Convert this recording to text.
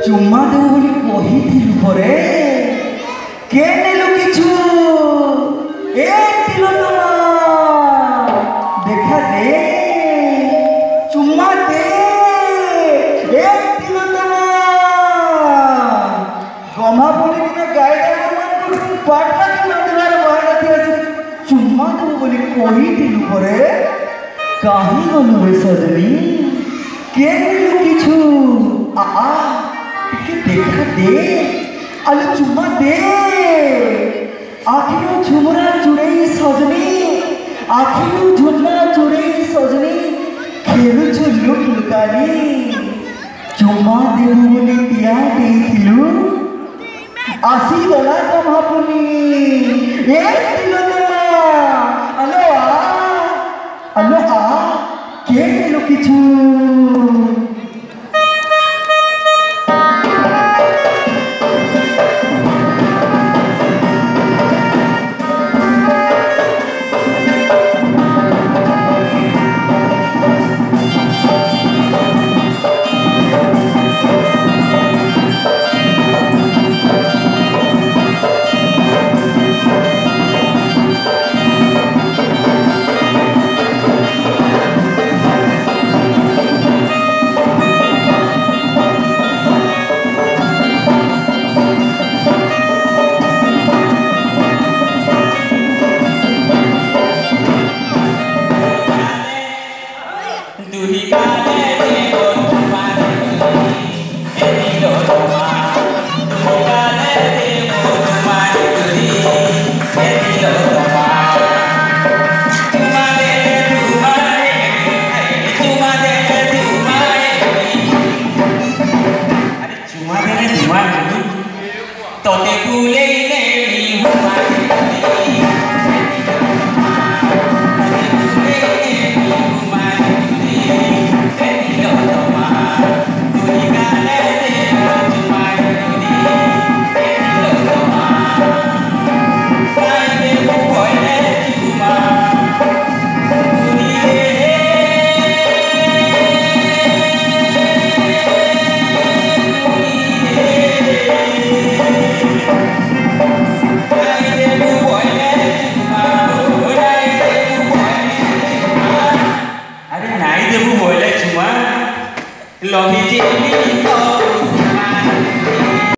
चुम्मा देव बोली कही परे के नेलु किछु ए तिलोत्तमा देखा दे चुम्मा दे ए तिलोत्तमा गमा बोली दिना गायडा मन को पाटला के मंदिर बाहर थी चुम्मा देव बोली कही परे काहे गनु रे सजनी के नेलु किछु आ देखा दे आलू चुम्मा दे आखिर झुमरा चुड़े सजनी आखिर झुमरा चुड़े सजनी खेलु लुक लुकानी चुम्मा देव बोली दिया देथिलु आसी गला कमापुनी ए तिलोत्तमा आलो आ के नेलु किछु Love you,